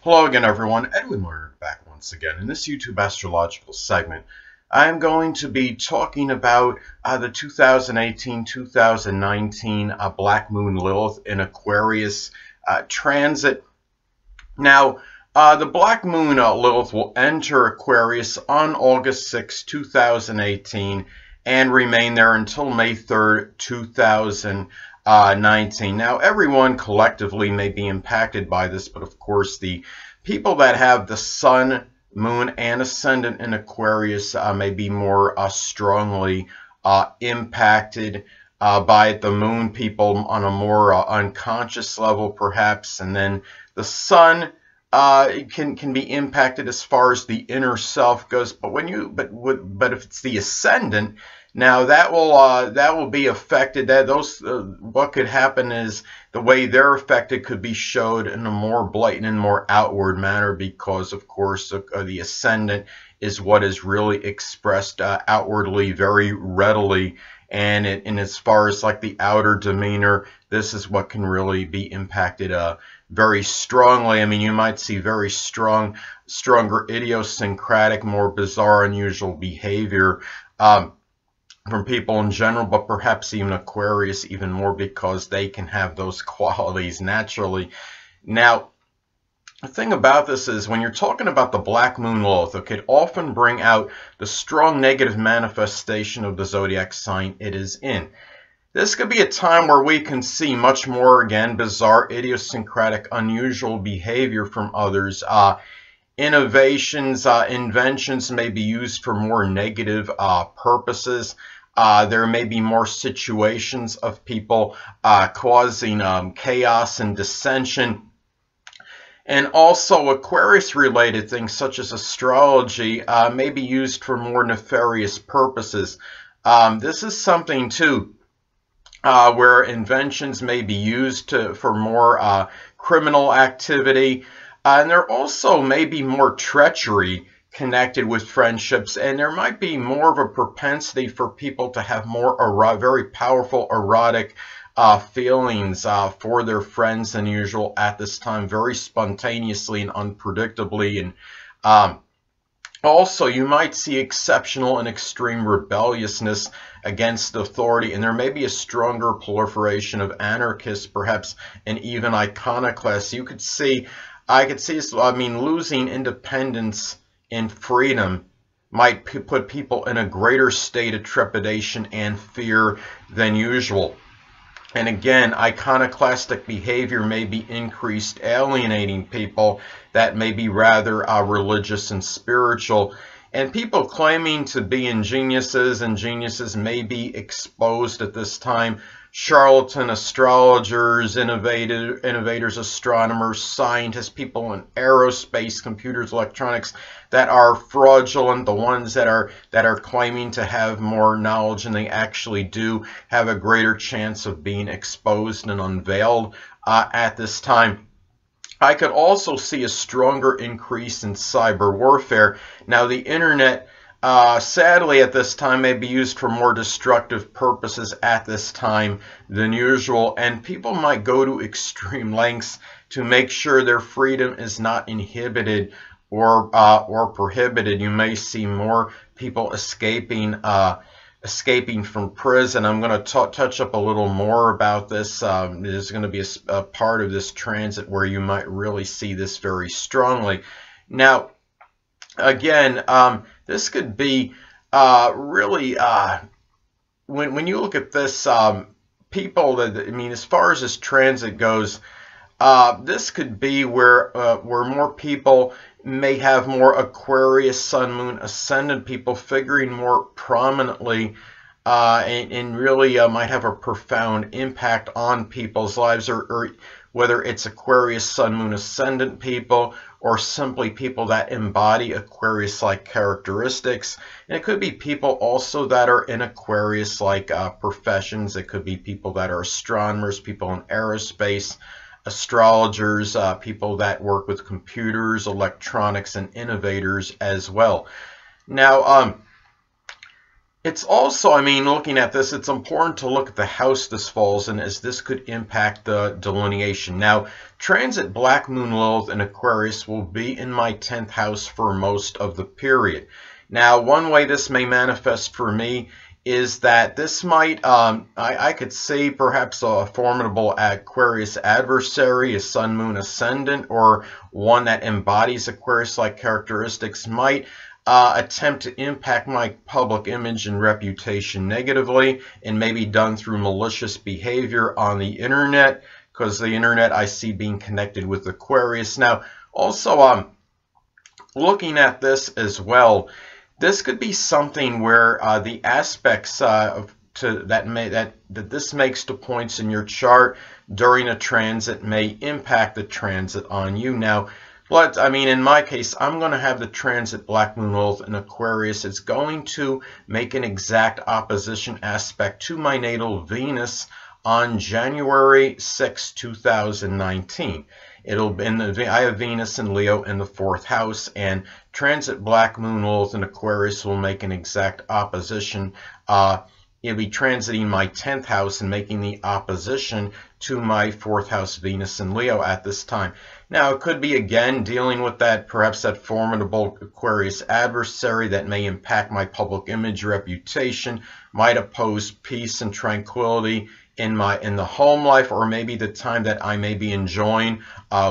Hello again, everyone. Edwin Learnard back once again. In this YouTube astrological segment, I'm going to be talking about the 2018-2019 Black Moon Lilith in Aquarius transit. Now, the Black Moon Lilith will enter Aquarius on August 6, 2018 and remain there until May 3rd, 2019. Now, everyone collectively may be impacted by this, but of course, the people that have the Sun, Moon, and Ascendant in Aquarius may be more strongly impacted by it. The Moon people on a more unconscious level, perhaps, and then the Sun can be impacted as far as the inner self goes. But but if it's the Ascendant, now that will be affected. What could happen is the way they're affected could be showed in a more blatant and more outward manner, because of course the Ascendant is what is really expressed outwardly very readily, and as far as like the outer demeanor, this is what can really be impacted very strongly. I mean, you might see very stronger idiosyncratic, more bizarre, unusual behavior from people in general, but perhaps even Aquarius even more, because they can have those qualities naturally. Now, the thing about this is when you're talking about the Black Moon Lilith, it could often bring out the strong negative manifestation of the zodiac sign it is in. This could be a time where we can see much more, again, bizarre, idiosyncratic, unusual behavior from others. Innovations, inventions may be used for more negative purposes. There may be more situations of people causing chaos and dissension. And also Aquarius-related things such as astrology may be used for more nefarious purposes. This is something too where inventions may be used for more criminal activity. And there also may be more treachery connected with friendships, and there might be more of a propensity for people to have more very powerful erotic feelings for their friends than usual at this time, very spontaneously and unpredictably. And also, you might see exceptional and extreme rebelliousness against authority, and there may be a stronger proliferation of anarchists, perhaps, and even iconoclasts. I could see, I mean, losing independence and freedom might put people in a greater state of trepidation and fear than usual. And again, iconoclastic behavior may be increased, alienating people that may be rather religious and spiritual. And people claiming to be geniuses may be exposed at this time. Charlatan astrologers, innovators, astronomers, scientists, people in aerospace, computers, electronics that are fraudulent, the ones that are claiming to have more knowledge than they actually do, have a greater chance of being exposed and unveiled at this time. I could also see a stronger increase in cyber warfare. Now, the internet, sadly, at this time may be used for more destructive purposes at this time than usual, and people might go to extreme lengths to make sure their freedom is not inhibited or prohibited. You may see more people escaping from prison. I'm going to touch up a little more about this. There's going to be a part of this transit where you might really see this very strongly. Now, again, this could be really, when you look at this, people that, I mean, as far as this transit goes, this could be where more people may have more Aquarius, Sun, Moon, Ascendant people figuring more prominently and really might have a profound impact on people's lives, or whether it's Aquarius, Sun, Moon, Ascendant people, or simply people that embody Aquarius-like characteristics. And it could be people also that are in Aquarius-like professions. It could be people that are astronomers, people in aerospace, astrologers, people that work with computers, electronics, and innovators as well. Now, It's also, I mean, looking at this, it's important to look at the house this falls in, as this could impact the delineation. Now, transit Black Moon Lilith in Aquarius will be in my 10th house for most of the period. Now, one way this may manifest for me is that this might, I could see perhaps a formidable Aquarius adversary, a Sun, Moon, Ascendant, or one that embodies Aquarius-like characteristics might attempt to impact my public image and reputation negatively, and maybe done through malicious behavior on the internet, because the internet I see being connected with Aquarius. Now, also, looking at this as well, this could be something where the aspects that this makes to points in your chart during a transit may impact the transit on you. Now, but I mean, in my case, I'm going to have the transit Black Moon Lilith in Aquarius. It's going to make an exact opposition aspect to my natal Venus on January 6, 2019. I have Venus and Leo in the 4th house, and transit Black Moon Lilith in Aquarius will make an exact opposition. It'll be transiting my 10th house and making the opposition to my 4th house Venus and Leo at this time. Now, it could be, again, dealing with that, perhaps that formidable Aquarius adversary that may impact my public image, reputation, might oppose peace and tranquility in the home life, or maybe the time that I may be enjoying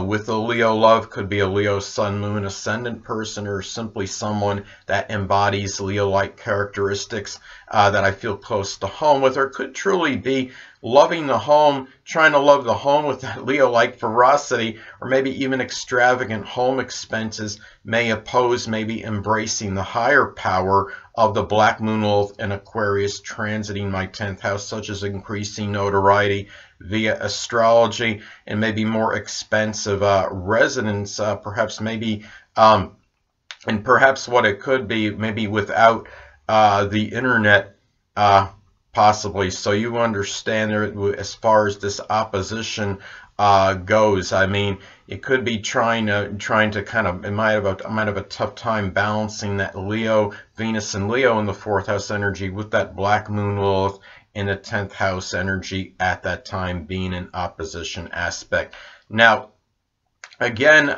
with a Leo love. Could be a Leo Sun, Moon, Ascendant person, or simply someone that embodies Leo-like characteristics that I feel close to home with, or could truly be loving the home, trying to love the home with that Leo-like ferocity, or maybe even extravagant home expenses may oppose maybe embracing the higher power of the Black Moon Lilith in Aquarius transiting my 10th house, such as increasing notoriety via astrology and maybe more expensive residence, perhaps maybe, and perhaps what it could be, maybe without the internet, possibly. So you understand there, as far as this opposition goes. I mean, it could be trying to kind of, I might have a tough time balancing that Leo, Venus and Leo in the 4th house energy with that Black Moon Lilith in the 10th house energy at that time being an opposition aspect. Now, again,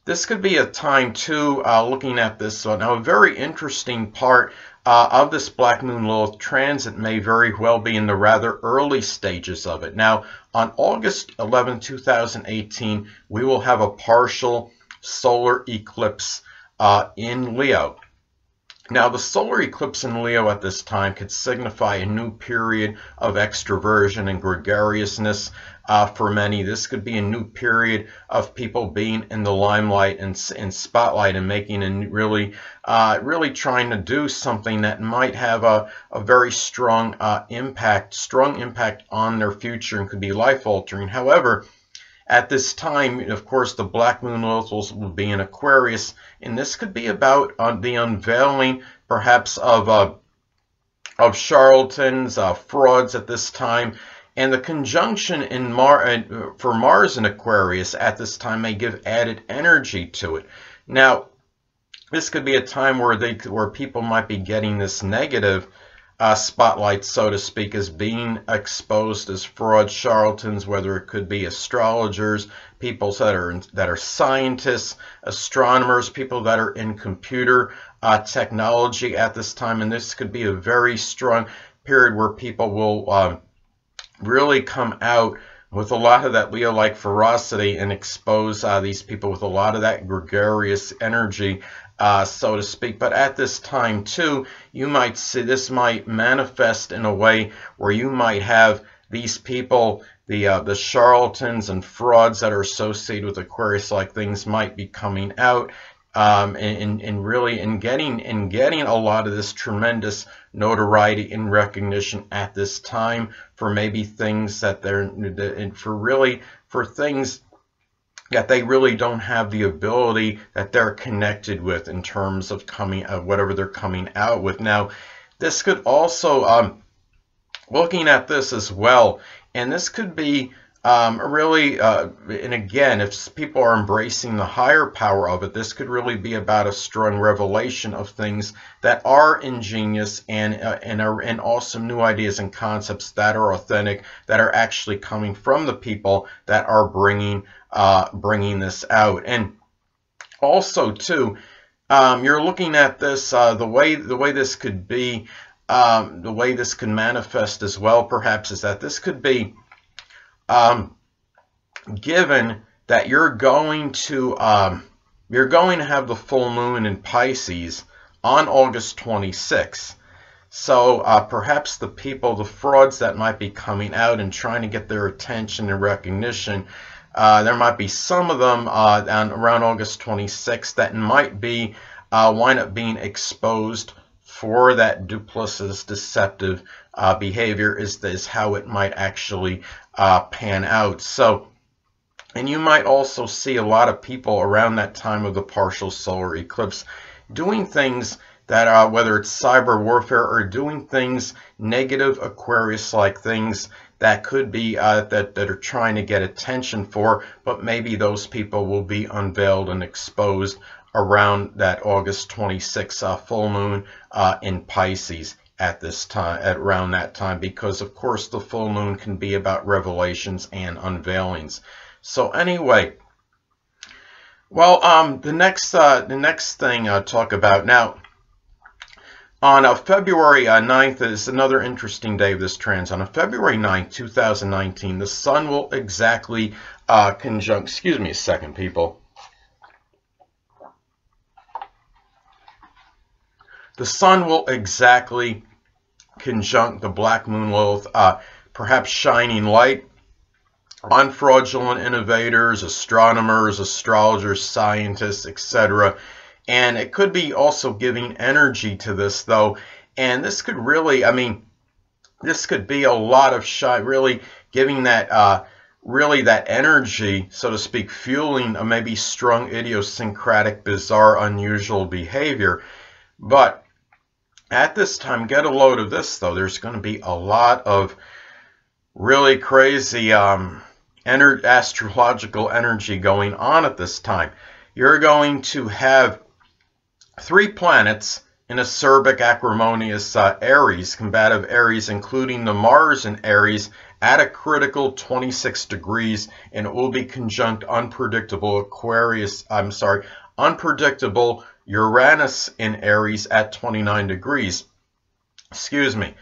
this could be a time too, looking at this. So now, a very interesting part of this Black Moon Lilith transit may very well be in the rather early stages of it. Now, on August 11, 2018, we will have a partial solar eclipse in Leo. Now, the solar eclipse in Leo at this time could signify a new period of extroversion and gregariousness for many. This could be a new period of people being in the limelight and spotlight and making a really trying to do something that might have a very strong impact on their future and could be life-altering. However, at this time, of course, the Black Moon Lilith will be in Aquarius, and this could be about the unveiling, perhaps, of charlatans, frauds at this time. And the conjunction for Mars in Aquarius at this time may give added energy to it. Now, this could be a time where people might be getting this negative spotlight, so to speak, as being exposed as fraud, charlatans, whether it could be astrologers, people that are scientists, astronomers, people that are in computer technology at this time. And this could be a very strong period where people will really come out with a lot of that Leo-like ferocity and expose these people with a lot of that gregarious energy, so to speak. But at this time too, you might see this might manifest in a way where you might have these people, the charlatans and frauds that are associated with Aquarius-like things might be coming out, and getting a lot of this tremendous notoriety and recognition at this time for maybe things that for things that they really don't have the ability that they're connected with in terms of whatever they're coming out with. Now, this could also, looking at this as well, and this could be really, and again, if people are embracing the higher power of it, this could really be about a strong revelation of things that are ingenious and awesome new ideas and concepts that are authentic, that are actually coming from the people that are bringing this out. And also, too, you're looking at this the way this could be, the way this could manifest as well, perhaps, is that this could be. Given that you're going to have the full moon in Pisces on August 26th. So perhaps the frauds that might be coming out and trying to get their attention and recognition, there might be some of them around August 26th that might be wind up being exposed for that duplicitous, deceptive behavior. Is how it might actually pan out. So, and you might also see a lot of people around that time of the partial solar eclipse doing things that are, whether it's cyber warfare or doing things, negative Aquarius-like things that could be that are trying to get attention for, but maybe those people will be unveiled and exposed around that August 26th full moon in Pisces at this time, at around that time, because of course the full moon can be about revelations and unveilings. So anyway, well, the next thing I'll talk about now, on February 9th is another interesting day of this transit. On February 9th, 2019, the sun will exactly conjunct, excuse me a second, people. The sun will exactly conjunct the Black Moon Lilith, perhaps shining light on fraudulent innovators, astronomers, astrologers, scientists, etc. And it could be also giving energy to this, though. And this could really, I mean, this could be a lot of shine, really giving that, really that energy, so to speak, fueling a maybe strong, idiosyncratic, bizarre, unusual behavior. But at this time, get a load of this, though. There's going to be a lot of really crazy astrological energy going on at this time. You're going to have 3 planets in acerbic, acrimonious Aries, combative Aries, including the Mars in Aries at a critical 26 degrees, and it will be conjunct unpredictable unpredictable Uranus in Aries at 29 degrees. Excuse me.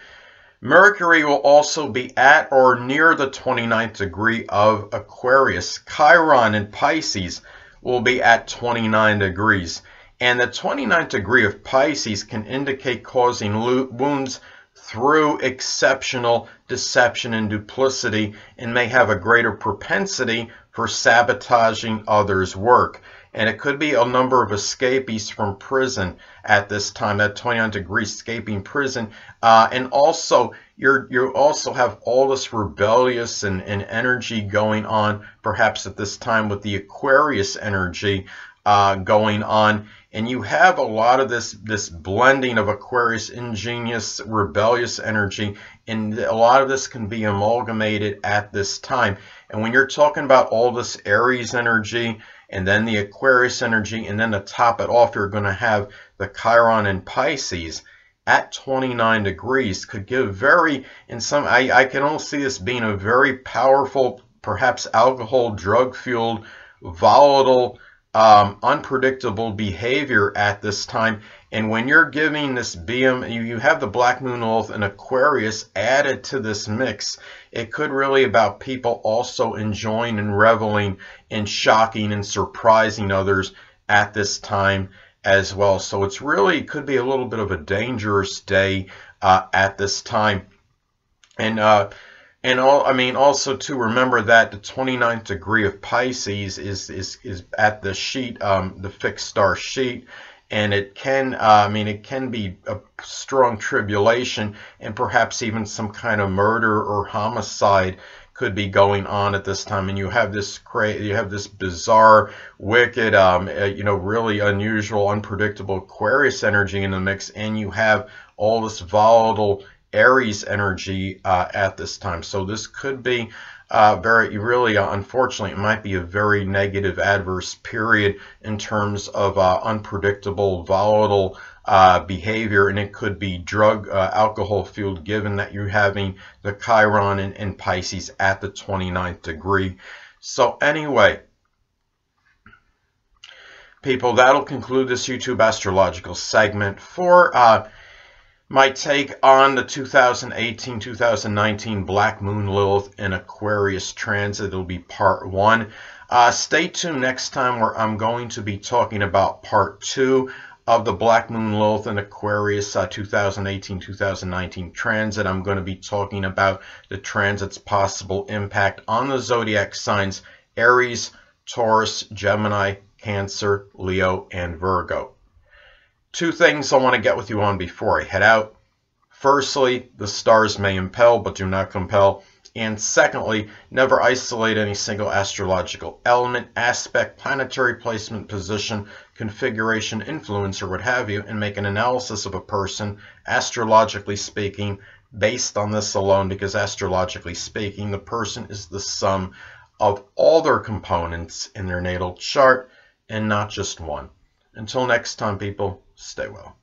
Mercury will also be at or near the 29th degree of Aquarius. Chiron in Pisces will be at 29 degrees. And the 29th degree of Pisces can indicate causing wounds through exceptional deception and duplicity, and may have a greater propensity for sabotaging others' work. And it could be a number of escapees from prison at this time, at 29 degrees, escaping prison. And also, you also have all this rebellious and energy going on, perhaps at this time with the Aquarius energy going on. And you have a lot of this blending of Aquarius, ingenious, rebellious energy, and a lot of this can be amalgamated at this time. And when you're talking about all this Aries energy, and then the Aquarius energy, and then to top it off, you're going to have the Chiron in Pisces at 29 degrees. Could give very, in some, I can only see this being a very powerful, perhaps alcohol, drug-fueled, volatile, unpredictable behavior at this time. And when you're giving this you have the Black Moon Lilith and Aquarius added to this mix, it could really about people also enjoying and reveling and shocking and surprising others at this time as well. So it's really, could be a little bit of a dangerous day at this time. And also to remember that the 29th degree of Pisces is at the sheet, the fixed star sheet, and it can, it can be a strong tribulation, and perhaps even some kind of murder or homicide could be going on at this time. And you have this bizarre, wicked, really unusual, unpredictable Aquarius energy in the mix, and you have all this volatile Aries energy at this time. So this could be unfortunately, it might be a very negative, adverse period in terms of unpredictable, volatile behavior, and it could be drug, alcohol fueled, given that you're having the Chiron in Pisces at the 29th degree. So anyway, people, that'll conclude this YouTube astrological segment for my take on the 2018-2019 Black Moon Lilith in Aquarius transit. It'll be part 1. Stay tuned next time, where I'm going to be talking about part 2 of the Black Moon Lilith in Aquarius 2018-2019 transit. I'm going to be talking about the transit's possible impact on the zodiac signs Aries, Taurus, Gemini, Cancer, Leo, and Virgo. 2 things I want to get with you on before I head out. Firstly, the stars may impel but do not compel. And secondly, never isolate any single astrological element, aspect, planetary placement, position, configuration, influence, or what have you, and make an analysis of a person, astrologically speaking, based on this alone, because astrologically speaking, the person is the sum of all their components in their natal chart and not just one. Until next time, people, stay well.